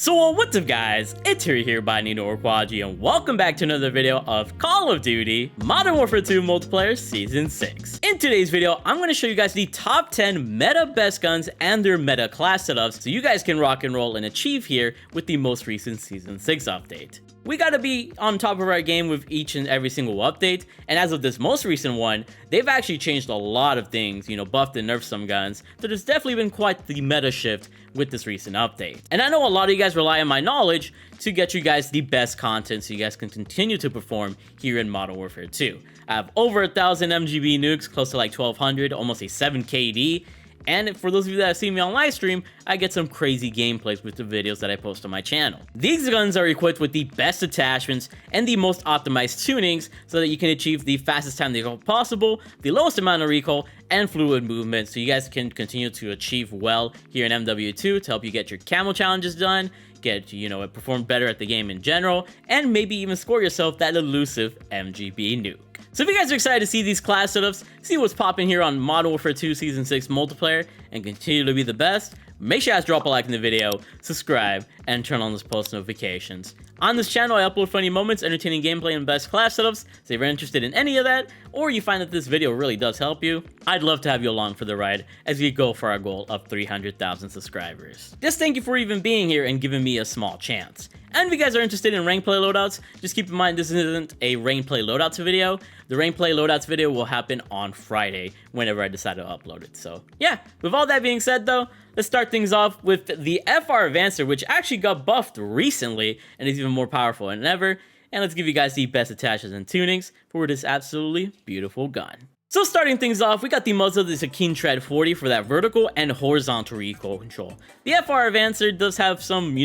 So what's up guys, it's Terry here by Nino Quadri, and welcome back to another video of Call of Duty Modern Warfare 2 Multiplayer Season 6. In today's video, I'm going to show you guys the top 10 meta best guns and their meta class setups so you guys can rock and roll and achieve here with the most recent Season 6 update. We gotta be on top of our game with each and every single update, and as of this most recent one, they've actually changed a lot of things, buffed and nerfed some guns, so there's definitely been quite the meta shift with this recent update. And I know a lot of you guys rely on my knowledge to get you guys the best content so you guys can continue to perform here in Modern Warfare 2. I have over 1,000 MGB nukes, close to like 1,200, almost a 7 KD. And for those of you that have seen me on live stream, I get some crazy gameplays with the videos that I post on my channel. These guns are equipped with the best attachments and the most optimized tunings so that you can achieve the fastest time to recoil possible, the lowest amount of recoil, and fluid movement so you guys can continue to achieve well here in MW2 to help you get your camo challenges done, get, perform better at the game in general, and maybe even score yourself that elusive MGB nuke. So if you guys are excited to see these class setups, see what's popping here on Modern Warfare 2 Season 6 multiplayer, and continue to be the best, make sure you guys drop a like in the video, subscribe, and turn on those post notifications. On this channel, I upload funny moments, entertaining gameplay, and best class setups, so if you're interested in any of that, or you find that this video really does help you, I'd love to have you along for the ride as we go for our goal of 300,000 subscribers. Just thank you for even being here and giving me a small chance. And if you guys are interested in rank play loadouts, just keep in mind this isn't a rank play loadouts video. The rank play loadouts video will happen on Friday whenever I decide to upload it. So yeah, with all that being said though, let's start things off with the FR Avancer, which actually got buffed recently and is even more powerful than ever. And let's give you guys the best attachments and tunings for this absolutely beautiful gun. So starting things off, we got the muzzle of the Sakine Tread 40 for that vertical and horizontal recoil control. The FR Avancer does have some,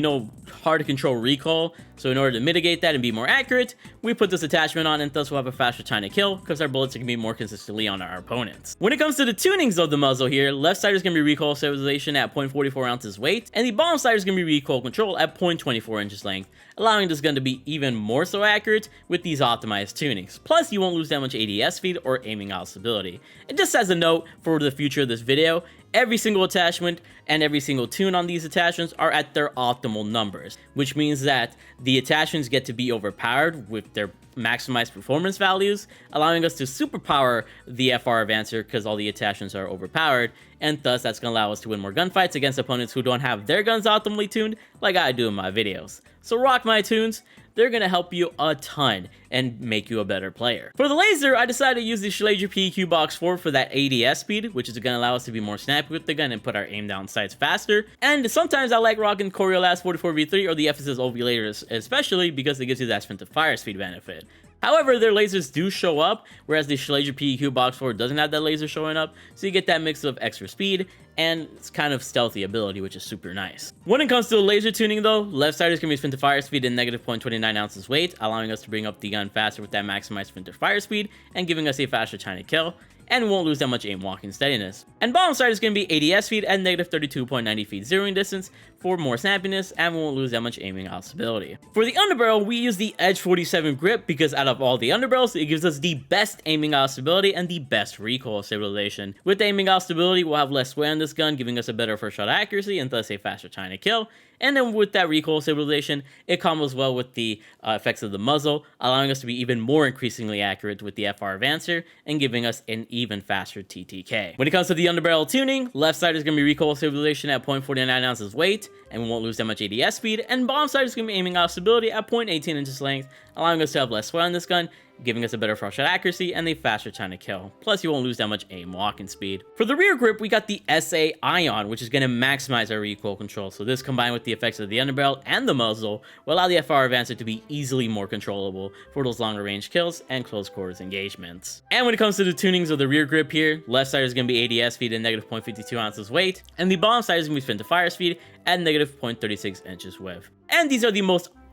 hard to control recoil, so in order to mitigate that and be more accurate, we put this attachment on and thus we'll have a faster time to kill because our bullets can be more consistently on our opponents. When it comes to the tunings of the muzzle here, left side is going to be recoil stabilization at 0.44 ounces weight, and the bottom side is going to be recoil control at 0.24 inches length, allowing this gun to be even more so accurate with these optimized tunings. Plus, you won't lose that much ADS speed or aiming out stability. And just as a note for the future of this video, every single attachment and every single tune on these attachments are at their optimal numbers, which means that the attachments get to be overpowered with their maximized performance values, allowing us to superpower the FR Avancer because all the attachments are overpowered, and thus that's going to allow us to win more gunfights against opponents who don't have their guns optimally tuned like I do in my videos. So rock my tunes. They're going to help you a ton and make you a better player. For the laser, I decided to use the Schlager PEQ Box 4 for that ADS speed, which is going to allow us to be more snappy with the gun and put our aim down sights faster. And sometimes I like rocking Coriolis 44v3 or the FSS OV lasers, especially because it gives you that sprint to fire speed benefit. However, their lasers do show up, whereas the Schlager PEQ Box 4 doesn't have that laser showing up, so you get that mix of extra speed and it's kind of stealthy ability, which is super nice. When it comes to the laser tuning though, left side is going to be sprint to fire speed and negative 0.29 ounces weight, allowing us to bring up the gun faster with that maximized sprint to fire speed and giving us a faster time to kill, and we won't lose that much aim walking steadiness. And bottom side is going to be ADS speed and negative 32.90 feet zeroing distance for more snappiness, and we won't lose that much aiming out stability. For the underbarrel, we use the Edge 47 grip because out of all the underbarrels, it gives us the best aiming out stability and the best recoil stabilization. With aiming out stability, we'll have less sway on this gun, giving us a better first shot accuracy and thus a faster time to kill. And then with that recoil stabilization, it combos well with the effects of the muzzle, allowing us to be even more increasingly accurate with the FR Avancer and giving us an even faster TTK. When it comes to the underbarrel tuning, left side is going to be recoil stabilization at 0.49 ounces weight, and we won't lose that much ADS speed, and bottom side is going to be aiming out stability at 0.18 inches length, allowing us to have less sway on this gun, giving us a better first shot accuracy and a faster time to kill. Plus, you won't lose that much aim walking speed. For the rear grip, we got the SA Ion, which is going to maximize our recoil control. So this combined with the effects of the underbarrel and the muzzle will allow the FR Avancer to be easily more controllable for those longer range kills and close quarters engagements. And when it comes to the tunings of the rear grip here, left side is going to be ADS speed and negative 0.52 ounces weight, and the bottom side is going to be sprint to fire speed at negative 0.36 inches width. And these are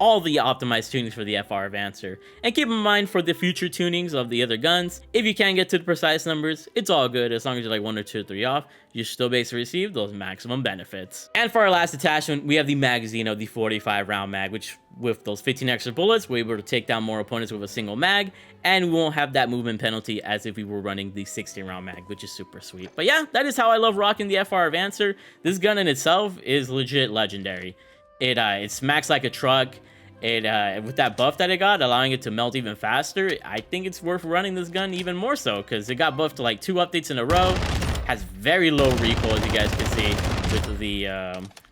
all the optimized tunings for the FR Avancer. And keep in mind for the future tunings of the other guns, if you can't get to the precise numbers, it's all good. As long as you're like 1 or 2 or 3 off, you're still able to receive those maximum benefits. And for our last attachment, we have the magazine of the 45 round mag, which with those 15 extra bullets, we're able to take down more opponents with a single mag, and we won't have that movement penalty as if we were running the 16 round mag, which is super sweet. But yeah, that is how I love rocking the FR Avancer. This gun in itself is legit legendary. It smacks like a truck. With that buff that it got, allowing it to melt even faster, I think it's worth running this gun even more so, because it got buffed to like 2 updates in a row. Has very low recoil, as you guys can see,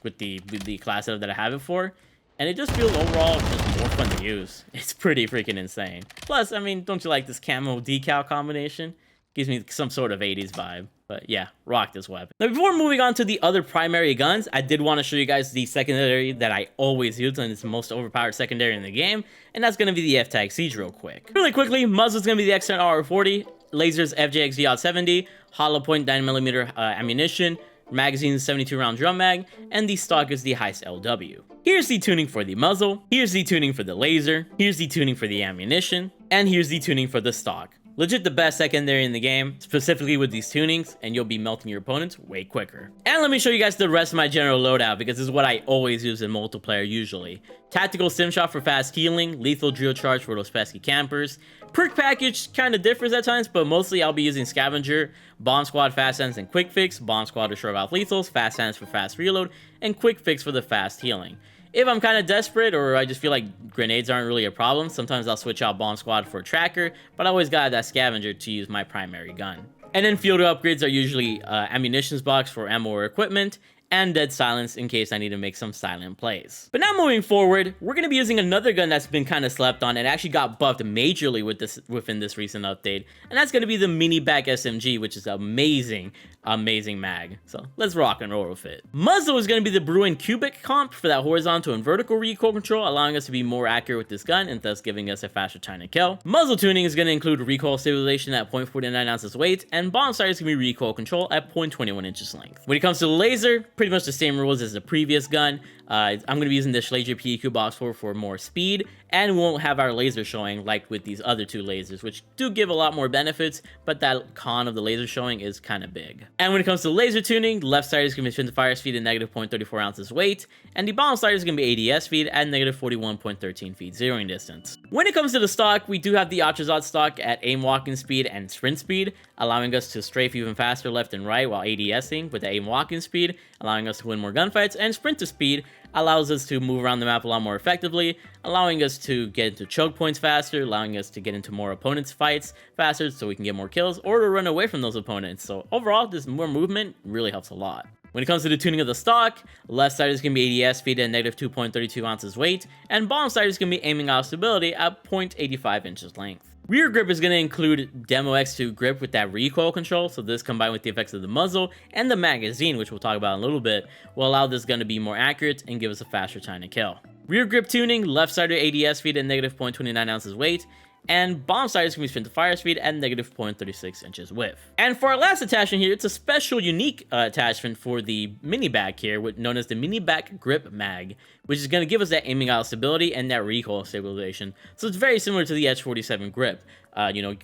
with the class setup that I have it for. And it just feels overall just more fun to use. It's pretty freaking insane. Plus, I mean, don't you like this camo decal combination? Gives me some sort of 80s vibe. But yeah, rock this weapon. Now, before moving on to the other primary guns, I did want to show you guys the secondary that I always use, and it's the most overpowered secondary in the game, and that's going to be the FTAC Siege real quick. Really quickly, muzzle's going to be the X10 RR40, lasers FJX V-70, hollow point 9mm ammunition, magazine 72 round drum mag, and the stock is the Heist LW. Here's the tuning for the muzzle, here's the tuning for the laser, here's the tuning for the ammunition, and here's the tuning for the stock. Legit the best secondary in the game, specifically with these tunings, and you'll be melting your opponents way quicker. And let me show you guys the rest of my general loadout, because this is what I always use in multiplayer usually. Tactical Stim Shot for fast healing, lethal drill charge for those pesky campers. Perk package kind of differs at times, but mostly I'll be using Scavenger, Bomb Squad Fast Hands and Quick Fix, Bomb Squad to short out lethals, Fast Hands for fast reload, and Quick Fix for the fast healing. If I'm kind of desperate or I just feel like grenades aren't really a problem, sometimes I'll switch out Bomb Squad for a tracker, but I always got that Scavenger to use my primary gun. And then field upgrades are usually ammunitions box for ammo or equipment, and Dead Silence in case I need to make some silent plays. But now moving forward, we're going to be using another gun that's been kind of slept on and actually got buffed majorly within this recent update, and that's going to be the Minibak SMG, which is amazing mag. So let's rock and roll with it. Muzzle is going to be the Bruin Cubic comp for that horizontal and vertical recoil control, allowing us to be more accurate with this gun and thus giving us a faster time to kill. Muzzle tuning is going to include recoil stabilization at 0.49 ounces weight, and bomb sight is going to be recoil control at 0.21 inches length. When it comes to the laser, pretty much the same rules as the previous gun. I'm going to be using the Schlager PEQ box for more speed, and we won't have our laser showing like with these other 2 lasers, which do give a lot more benefits, but that con of the laser showing is kind of big. And when it comes to laser tuning, the left side is going to be spin to fire speed at negative 0.34 ounces weight, and the bomb side is going to be ADS speed at negative 41.13 feet zeroing distance. When it comes to the stock, we do have the Atrazot stock at aim walking speed and sprint speed, allowing us to strafe even faster left and right while ADSing with the aim walking speed, allowing us to win more gunfights, and sprint to speed allows us to move around the map a lot more effectively, allowing us to get into choke points faster, allowing us to get into more opponents' fights faster so we can get more kills, or to run away from those opponents. So overall, this more movement really helps a lot. When it comes to the tuning of the stock, left side is going to be ADS speed at negative 2.32 ounces weight, and bomb side is going to be aiming out stability at 0.85 inches length. Rear grip is going to include Demo X2 grip with that recoil control, so this combined with the effects of the muzzle and the magazine, which we'll talk about in a little bit, will allow this gun to be more accurate and give us a faster time to kill. Rear grip tuning, left side ADS speed at negative 0.29 ounces weight, and bomb sight is going to be spin to fire speed at negative 0.36 inches width. And for our last attachment here, it's a special unique attachment for the Minibak here, known as the Minibak Grip Mag, which is going to give us that aiming out stability and that recoil stabilization. So it's very similar to the H47 grip,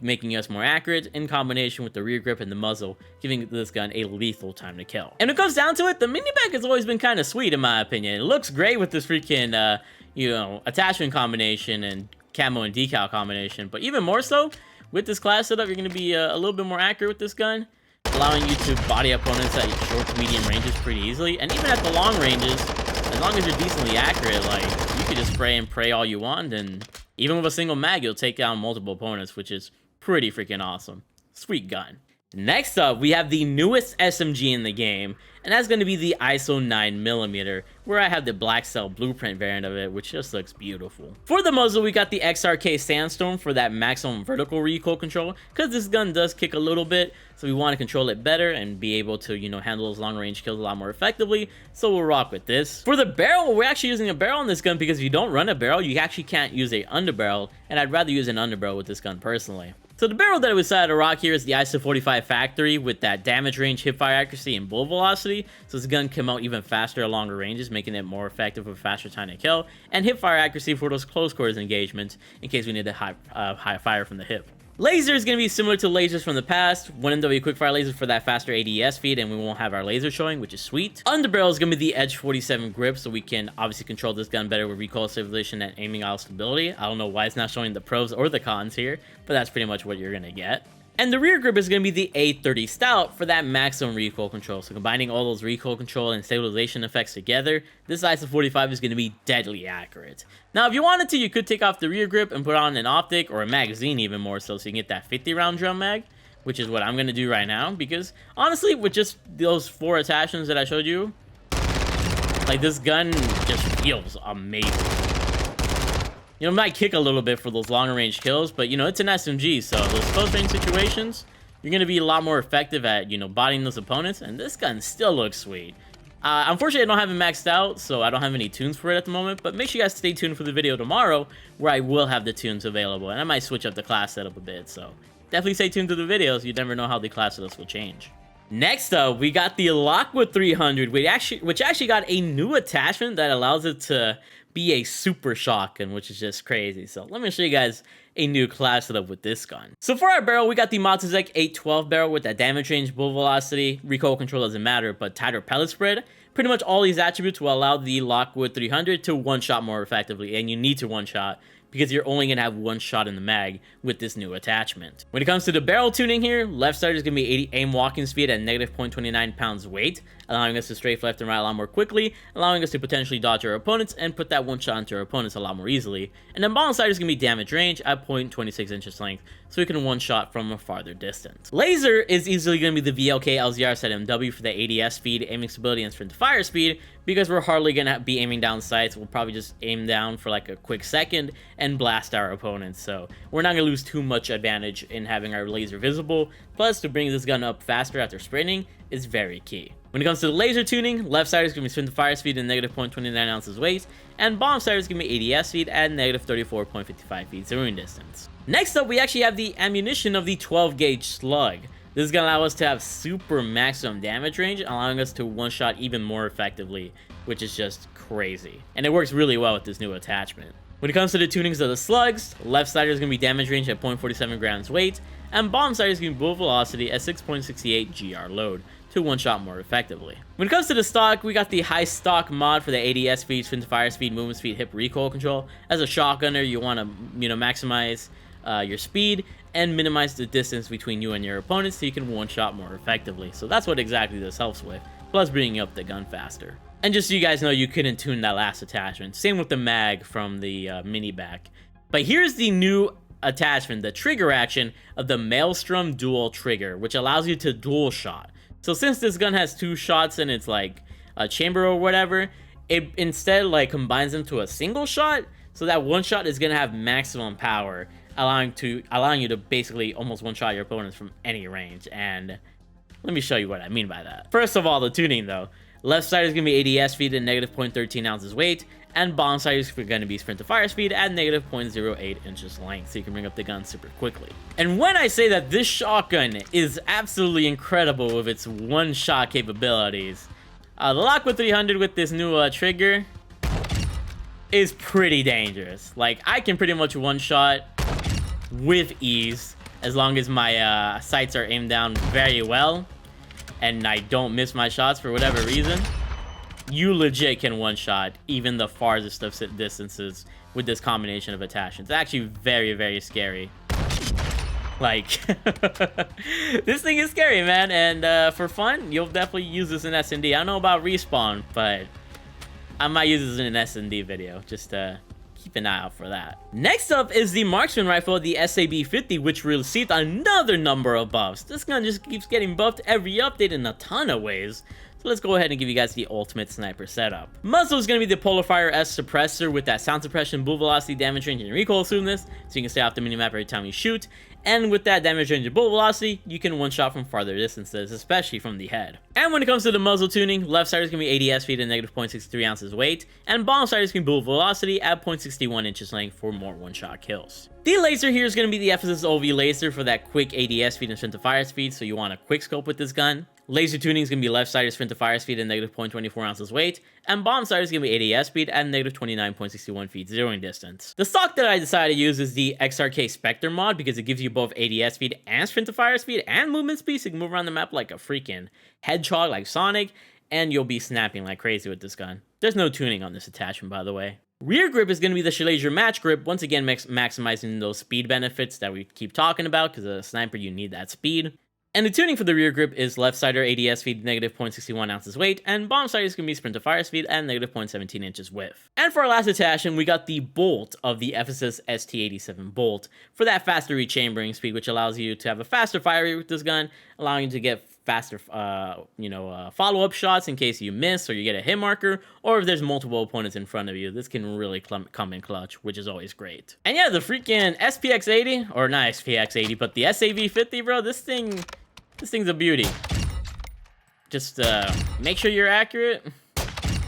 making us more accurate in combination with the rear grip and the muzzle, giving this gun a lethal time to kill. And when it comes down to it, the Minibak has always been kind of sweet in my opinion. It looks great with this freaking, attachment combination and camo and decal combination, but even more so with this class setup, you're going to be a little bit more accurate with this gun, allowing you to body opponents at short to medium ranges pretty easily, and even at the long ranges, as long as you're decently accurate, like, you could just spray and pray all you want, and even with a single mag, you'll take down multiple opponents, which is pretty freaking awesome. Sweet gun. Next up, we have the newest SMG in the game, and that's going to be the ISO 9mm, where I have the Black Cell Blueprint variant of it, which just looks beautiful. For the muzzle, we got the XRK Sandstorm for that maximum vertical recoil control, because this gun does kick a little bit, so we want to control it better and be able to, handle those long-range kills a lot more effectively, so we'll rock with this. For the barrel, we're actually using a barrel on this gun, because if you don't run a barrel, you actually can't use a underbarrel, and I'd rather use an underbarrel with this gun personally. So the barrel that we decided to rock here is the ISO 45 Factory with that damage range, hipfire accuracy, and bullet velocity. So this gun can out even faster at longer ranges, making it more effective with faster time to kill, and hipfire accuracy for those close quarters engagements in case we need to high fire from the hip. Laser is going to be similar to lasers from the past. 1MW quickfire laser for that faster ADS speed, and we won't have our laser showing, which is sweet. Underbarrel is going to be the Edge 47 grip, so we can obviously control this gun better with recoil stabilization and aiming out stability. I don't know why it's not showing the pros or the cons here, but that's pretty much what you're going to get. And the rear grip is going to be the A30 Stout for that maximum recoil control. So combining all those recoil control and stabilization effects together, this ISO-45 is going to be deadly accurate. Now, if you wanted to, you could take off the rear grip and put on an optic or a magazine even more so you can get that 50 round drum mag, which is what I'm going to do right now. Because honestly, with just those 4 attachments that I showed you, like, this gun just feels amazing. You know, it might kick a little bit for those longer range kills, but, you know, it's an SMG, so those close range situations, you're going to be a lot more effective at, you know, bodying those opponents, and this gun still looks sweet. Unfortunately, I don't have it maxed out, so I don't have any tunes for it at the moment, but make sure you guys stay tuned for the video tomorrow, where I will have the tunes available, and I might switch up the class setup a bit, so definitely stay tuned to the videos. You never know how the class setups will change. Next up, we got the Lockwood 300, which actually got a new attachment that allows it to be a super shotgun, which is just crazy. So let me show you guys a new class setup with this gun. So for our barrel, we got the Matuzek 812 barrel with that damage range, bullet velocity, recoil control doesn't matter, but tighter pellet spread. Pretty much all these attributes will allow the Lockwood 300 to one-shot more effectively, and you need to one-shot because you're only going to have one shot in the mag with this new attachment. When it comes to the barrel tuning here, left side is going to be 80 aim walking speed at negative 0.29 pounds weight, allowing us to strafe left and right a lot more quickly, allowing us to potentially dodge our opponents and put that one shot into our opponents a lot more easily. And then bottom side is going to be damage range at 0.26 inches length, so we can one shot from a farther distance. Laser is easily going to be the VLK LZR set MW for the ADS speed, aiming stability, and sprint to fire speed, because we're hardly going to be aiming down sights. We'll probably just aim down for like a quick second and blast our opponents, so we're not going to lose too much advantage in having our laser visible. Plus, to bring this gun up faster after sprinting is very key. When it comes to the laser tuning, left side is going to be sprint to fire speed and negative 0.29 ounces weight, and bottom side is going to be ADS speed at negative 34.55 feet zeroing distance. Next up, we actually have the ammunition of the 12 gauge slug. This is going to allow us to have super maximum damage range, allowing us to one-shot even more effectively, which is just crazy. And it works really well with this new attachment. When it comes to the tunings of the slugs, left side is going to be damage range at 0.47 grams weight, and bottom side is going to be bullet velocity at 6.68 GR load to one-shot more effectively. When it comes to the stock, we got the high stock mod for the ADS speed, sprint to fire speed, movement speed, hip recoil control. As a shotgunner, you want to, you know, maximize your speed and minimize the distance between you and your opponents so you can one-shot more effectively. So that's what exactly this helps with, plus bringing up the gun faster. And just so you guys know, you couldn't tune that last attachment. Same with the mag from the Minibak. But here's the new attachment, the trigger action of the Maelstrom dual trigger, which allows you to dual shot. So since this gun has 2 shots and it's like a chamber or whatever, it instead like combines them to a single shot. So that one shot is gonna have maximum power, allowing you to basically almost one-shot your opponents from any range. And let me show you what I mean by that. First of all, the tuning though. Left side is going to be ADS speed at negative 0.13 ounces weight, and bottom side is going to be sprint to fire speed at negative 0.08 inches length, so you can bring up the gun super quickly. And when I say that this shotgun is absolutely incredible with its one-shot capabilities, the Lockwood 300 with this new trigger is pretty dangerous. Like, I can pretty much one-shot with ease as long as my sights are aimed down very well and I don't miss my shots for whatever reason. You legit can one-shot even the farthest of distances with this combination of attachments. It's actually very, very scary. Like, this thing is scary, man. And for fun, you'll definitely use this in S&D. I don't know about respawn, but I might use this in an S&D video. Just keep an eye out for that. Next up is the marksman rifle, the SAB-50, which received another number of buffs. This gun just keeps getting buffed every update in a ton of ways. So let's go ahead and give you guys the ultimate sniper setup. Muzzle is going to be the Polarfire S suppressor with that sound suppression, bullet velocity, damage range, and recoil smoothness, so you can stay off the minimap every time you shoot. And with that damage range and bullet velocity, you can one-shot from farther distances, especially from the head. And when it comes to the muzzle tuning, left side is going to be ADS speed at negative 0.63 ounces weight, and bottom side is going to be bullet velocity at 0.61 inches length for more one-shot kills. The laser here is going to be the Ephesus OV laser for that quick ADS speed and sprint to fire speed, so you want a quick scope with this gun. Laser tuning is going to be left side is sprint to fire speed at negative 0.24 ounces weight, and bottom side is going to be ADS speed at negative 29.61 feet zeroing distance. The stock that I decided to use is the XRK Spectre mod because it gives you both ADS speed and sprint to fire speed and movement speed, so you can move around the map like a freaking hedgehog like Sonic, and you'll be snapping like crazy with this gun. There's no tuning on this attachment, by the way. Rear grip is going to be the Shalaser match grip, once again maximizing those speed benefits that we keep talking about, because as a sniper you need that speed. And the tuning for the rear grip is left sider ADS speed negative 0.61 ounces weight, and bottom sider is going to be sprint to fire speed and negative 0.17 inches width. And for our last attachment, we got the bolt of the FSS ST87 bolt for that faster rechambering speed, which allows you to have a faster fire rate with this gun, allowing you to get faster, follow-up shots in case you miss or you get a hit marker, or if there's multiple opponents in front of you. This can really come in clutch, which is always great. And yeah, the freaking SPX80, or not SPX80, but the SAV50, bro, this thing's a beauty. Just make sure you're accurate,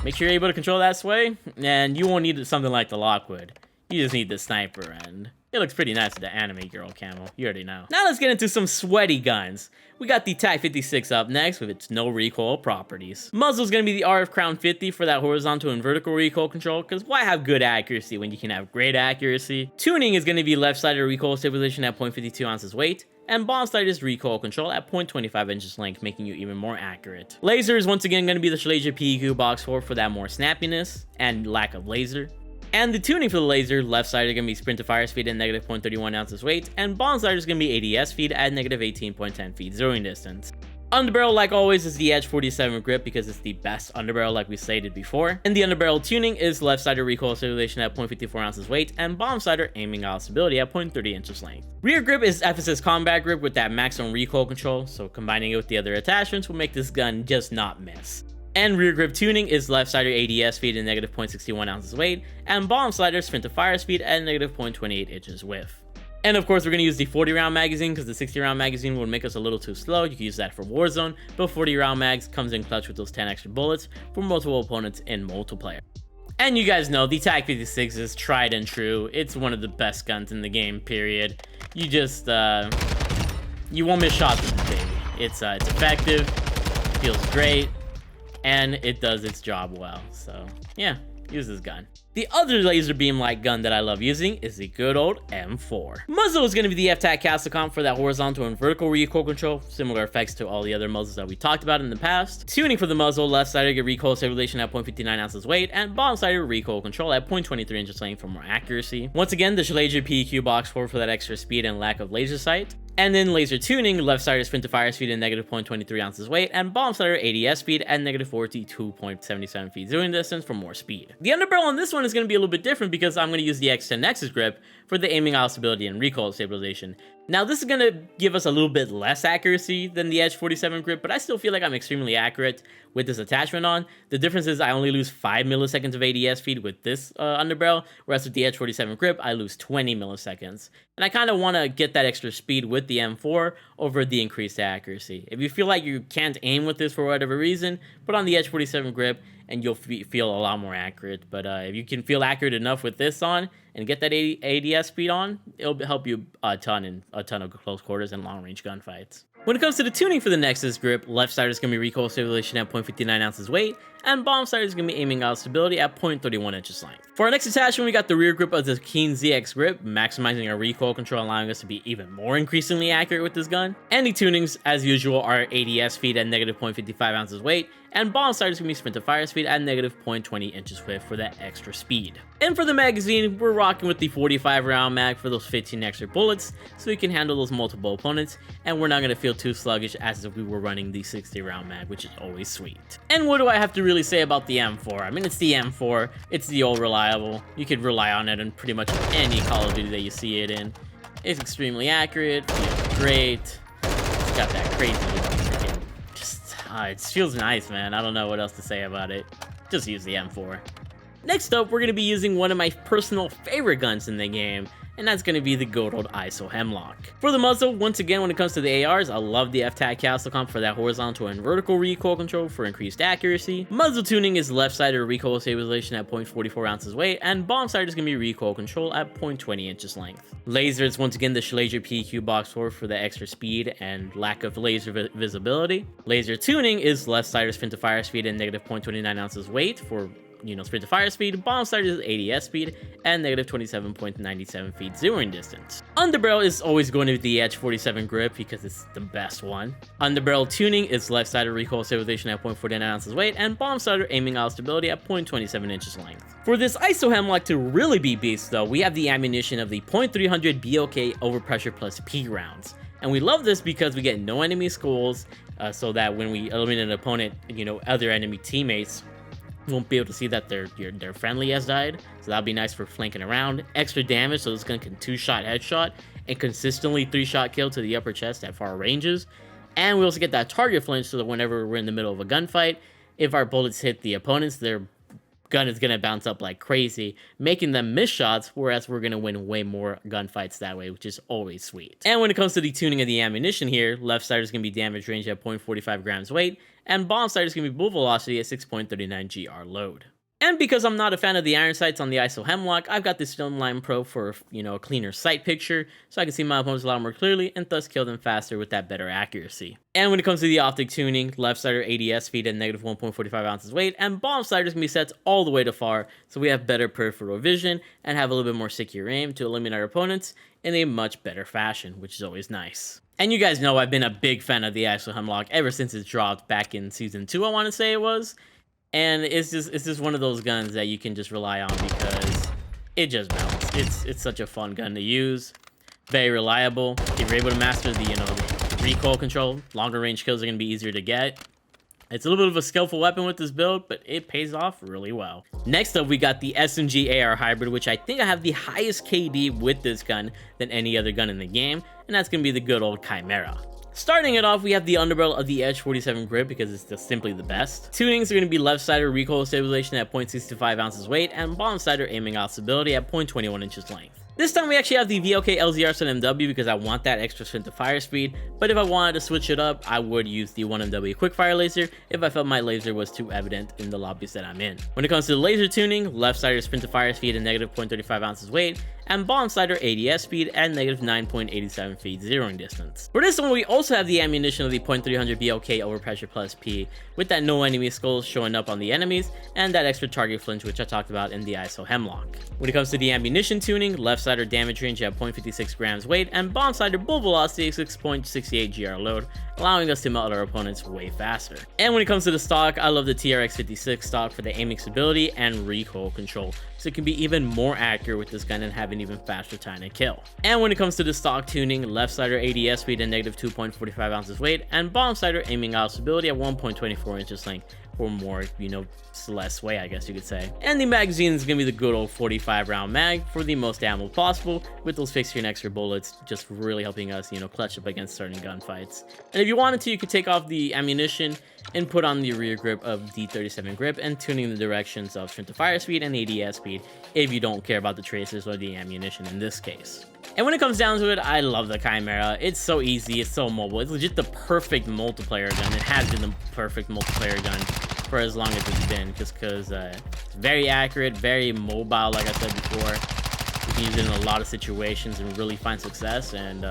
make sure you're able to control that sway, and you won't need something like the Lockwood. You just need the sniper, and it looks pretty nice with the anime girl camo. You already know. Now let's get into some sweaty guns. We got the TAC 56 up next with its no recoil properties. Muzzle is going to be the RF Crown 50 for that horizontal and vertical recoil control, because why have good accuracy when you can have great accuracy? Tuning is going to be left-sided recoil stabilization at 0.52 ounces weight, and bottom-sided is recoil control at 0.25 inches length, making you even more accurate. Laser is once again going to be the Shalaser PEQ Box 4 for that more snappiness and lack of laser. And the tuning for the laser, left side is going to be sprint to fire speed at negative 0.31 ounces weight, and bottom side is going to be ADS speed at negative 18.10 feet zeroing distance. Underbarrel, like always, is the Edge 47 grip because it's the best underbarrel like we stated before. And the underbarrel tuning is left-sided recoil stabilization at 0.54 ounces weight, and bottom-sider aiming out stability at 0.30 inches length. Rear grip is FSS combat grip with that maximum recoil control, so combining it with the other attachments will make this gun just not miss. And rear grip tuning is left sider ADS speed at negative 0.61 ounces weight, and bottom slider sprint to fire speed at negative 0.28 inches width. And of course, we're going to use the 40 round magazine because the 60 round magazine would make us a little too slow. You can use that for Warzone, but 40 round mags comes in clutch with those 10 extra bullets for multiple opponents in multiplayer. And you guys know the TAC 56 is tried and true. It's one of the best guns in the game, period. You just, you won't miss shots with this baby. It's effective, feels great, and it does its job well. So yeah, use this gun. The other laser beam light gun that I love using is the good old M4. Muzzle is going to be the FTAC castle comp for that horizontal and vertical recoil control, similar effects to all the other muzzles that we talked about in the past. Tuning for the muzzle, left sided get recoil stabilization at 0.59 ounces weight, and bottom sided recoil control at 0.23 inches length for more accuracy. Once again, the Shalaser PEQ box 4 for that extra speed and lack of laser sight. And then laser tuning, left sided sprint to fire speed at negative 0.23 ounces weight, and bottom sided ADS speed at negative 42.77 feet zooming distance for more speed. The underbarrel on this one is going to be a little bit different because I'm going to use the X10 Nexus grip for the aiming out stability and recoil stabilization. Now this is going to give us a little bit less accuracy than the Edge 47 grip, but I still feel like I'm extremely accurate with this attachment on. The difference is I only lose 5 milliseconds of ADS speed with this underbarrel, whereas with the Edge 47 grip, I lose 20 milliseconds. And I kind of want to get that extra speed with the M4 over the increased accuracy. If you feel like you can't aim with this for whatever reason, put on the Edge 47 grip and you'll feel a lot more accurate. But if you can feel accurate enough with this on and get that ADS speed on, it'll help you a ton in a ton of close quarters and long range gunfights. When it comes to the tuning for the Nexus grip, left side is going to be recoil stabilization at 0.59 ounces weight, and bottom side is going to be aiming out stability at 0.31 inches length. For our next attachment, we got the rear grip of the Keen ZX grip, maximizing our recoil control, allowing us to be even more increasingly accurate with this gun. And the tunings, as usual, are ADS speed at negative 0.55 ounces weight, and bottom side is going to be sprint to fire speed at negative 0.20 inches width for that extra speed. And for the magazine, we're rocking with the 45 round mag for those 15 extra bullets, so we can handle those multiple opponents, and we're not going to feel too sluggish as if we were running the 60 round mag, which is always sweet. And what do I have to really say about the M4? I mean, it's the M4, it's the old reliable. You could rely on it in pretty much any Call of Duty that you see it in. It's extremely accurate, feels great, it's got that crazy freaking, just, it feels nice, man. I don't know what else to say about it. Just use the M4. Next up, we're going to be using one of my personal favorite guns in the game, and that's going to be the good old ISO Hemlock. For the muzzle, once again, when it comes to the ARs, I love the FTAC castle comp for that horizontal and vertical recoil control for increased accuracy. Muzzle tuning is left-sided recoil stabilization at 0.44 ounces weight, and bottom side is going to be recoil control at 0.20 inches length. Laser is once again the Shalaser PEQ box 4 for the extra speed and lack of laser visibility. Laser tuning is left-sided sprint to fire speed and negative 0.29 ounces weight for sprint to fire speed, bomb sighter's ADS speed, and negative 27.97 feet zeroing distance. Underbarrel is always going to be the Edge 47 grip because it's the best one. Underbarrel tuning is left sighted recoil stabilization at 0.49 ounces weight, and bomb sighter aiming out stability at 0.27 inches length. For this ISO Hemlock to really be beast though, we have the ammunition of the .300 BOK overpressure plus P rounds. And we love this because we get no enemy skulls, so that when we eliminate an opponent, other enemy teammates won't be able to see that their friendly has died. So that'll be nice for flanking around. Extra damage, so it's going to 2-shot headshot and consistently 3-shot kill to the upper chest at far ranges. And we also get that target flinch, so that whenever we're in the middle of a gunfight, if our bullets hit the opponents, their gun is going to bounce up like crazy, making them miss shots, whereas we're going to win way more gunfights that way, which is always sweet. And when it comes to the tuning of the ammunition here, left sighter is going to be damage range at 0.45 grams weight, and bomb sighter is going to be bullet velocity at 6.39 GR load. And because I'm not a fan of the iron sights on the ISO Hemlock, I've got this Slimline Pro for, a cleaner sight picture, so I can see my opponents a lot more clearly and thus kill them faster with that better accuracy. And when it comes to the optic tuning, left sighter ADS speed at negative 1.45 ounces weight, and bomb sighter is going to be set all the way to far, so we have better peripheral vision and have a little bit more secure aim to eliminate our opponents in a much better fashion, which is always nice. And you guys know I've been a big fan of the ISO Hemlock ever since it dropped back in Season 2, I want to say it was. And it's just one of those guns that you can just rely on because it just melts. It's such a fun gun to use, very reliable. If you're able to master the recoil control, longer range kills are gonna be easier to get. It's a little bit of a skillful weapon with this build, but it pays off really well. Next up, we got the SMG AR Hybrid, which I think I have the highest KD with this gun than any other gun in the game, and that's gonna be the good old Chimera. Starting it off, we have the underbarrel of the Edge 47 grip because it's just simply the best. Tunings are going to be left sighter recoil stabilization at 0.65 ounces weight, and bomb sighter aiming out stability at 0.21 inches length. This time we actually have the VOK LZR set MW because I want that extra sprint to fire speed, but if I wanted to switch it up, I would use the 1MW quickfire laser if I felt my laser was too evident in the lobbies that I'm in. When it comes to the laser tuning, left sighter sprint to fire speed at negative 0.35 ounces weight, and bomb sighter ADS speed at negative 9.87 feet zeroing distance. For this one, we also have the ammunition of the .300 BOK overpressure plus P, with that no enemy skulls showing up on the enemies, and that extra target flinch which I talked about in the ISO Hemlock. When it comes to the ammunition tuning, left sighter damage range at 0.56 grams weight, and bomb sighter bullet velocity at 6.68 GR load, allowing us to melt our opponents way faster. And when it comes to the stock, I love the TRX56 stock for the aiming stability and recoil control, so it can be even more accurate with this gun and have an even faster time to kill. And when it comes to the stock tuning, left sighter ADS speed at negative 2.45 ounces weight, and bomb sighter aiming out stability at 1.24 inches length for more, less sway, I guess you could say. And the magazine is going to be the good old 45 round mag for the most ammo possible, with those fixture and extra bullets just really helping us, clutch up against certain gunfights. And if you wanted to, you could take off the ammunition and put on the rear grip of the 37 grip and tuning the directions of sprint to fire speed and ADS speed if you don't care about the tracers or the ammunition in this case. And when it comes down to it, I love the Chimera. It's so easy, it's so mobile, it's legit the perfect multiplayer gun. It has been the perfect multiplayer gun for as long as it's been, just because it's very accurate, very mobile, like I said before. You can use it in a lot of situations and really find success, and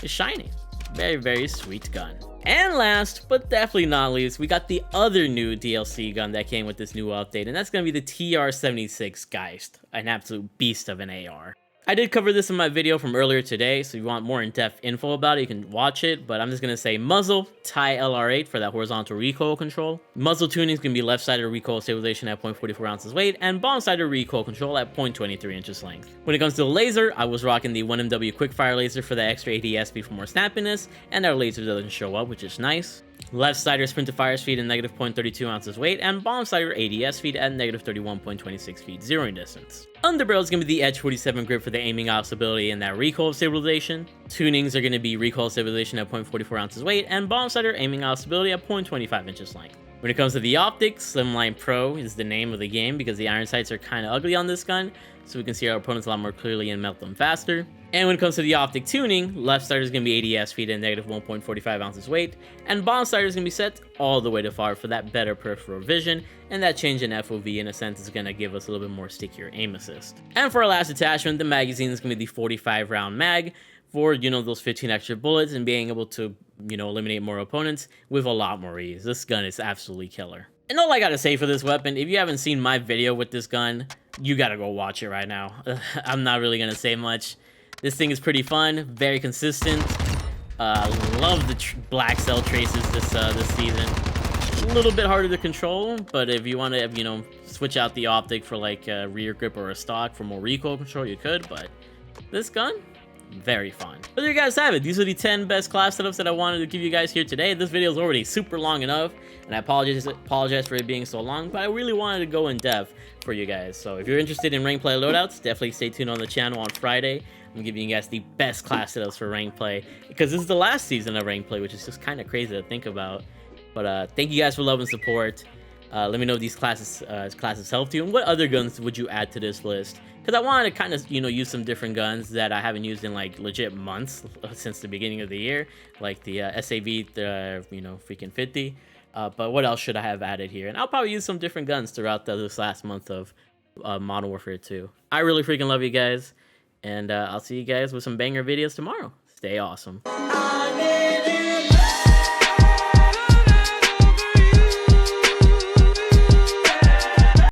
it's shiny. Very, very sweet gun. And last, but definitely not least, we got the other new DLC gun that came with this new update, and that's going to be the TR-76 Geist, an absolute beast of an AR. I did cover this in my video from earlier today, so if you want more in-depth info about it, you can watch it, but I'm just going to say muzzle, tie LR8 for that horizontal recoil control. Muzzle tuning is going to be left-sided recoil stabilization at 0.44 ounces weight, and bomb-sided recoil control at 0.23 inches length. When it comes to the laser, I was rocking the 1MW quickfire laser for the extra ADS speed for more snappiness, and our laser doesn't show up, which is nice. Left sighter sprint to fire speed at negative 0.32 ounces weight, and bomb sighter ADS speed at negative 31.26 feet zeroing distance. Underbarrel is going to be the Edge 47 grip for the aiming out stability and that recoil stabilization. Tunings are going to be recoil stabilization at 0.44 ounces weight, and bomb sighter aiming out stability at 0.25 inches length. When it comes to the optics, Slimline Pro is the name of the game because the iron sights are kind of ugly on this gun, so we can see our opponents a lot more clearly and melt them faster. And when it comes to the optic tuning, left sighter is going to be ADS speed at negative 1.45 ounces weight, and bomb sighter is going to be set all the way to far for that better peripheral vision, and that change in FOV in a sense is going to give us a little bit more stickier aim assist. And for our last attachment, the magazine is going to be the 45 round mag for, those 15 extra bullets and being able to, eliminate more opponents with a lot more ease. This gun is absolutely killer. And all I gotta say for this weapon, if you haven't seen my video with this gun, you gotta go watch it right now. I'm not really gonna say much. This thing is pretty fun, very consistent. Love the black cell traces this season. A little bit harder to control, but if you want to, you know, switch out the optic for like a rear grip or a stock for more recoil control, you could. But this gun, very fun. But there you guys have it. These are the 10 best class setups that I wanted to give you guys here today. This video is already super long enough, and I apologize for it being so long, but I really wanted to go in depth for you guys. So if you're interested in rank play loadouts, definitely stay tuned on the channel on Friday. I'm giving you guys the best class setups for rank play, because this is the last season of rank play, which is just kind of crazy to think about. But thank you guys for love and support. Let me know if these classes helped you, and what other guns would you add to this list? Because I wanted to kind of, you know, use some different guns that I haven't used in like legit months since the beginning of the year, like the SAV, you know, freaking 50. But what else should I have added here? And I'll probably use some different guns throughout this last month of Modern Warfare 2. I really freaking love you guys, and I'll see you guys with some banger videos tomorrow. Stay awesome.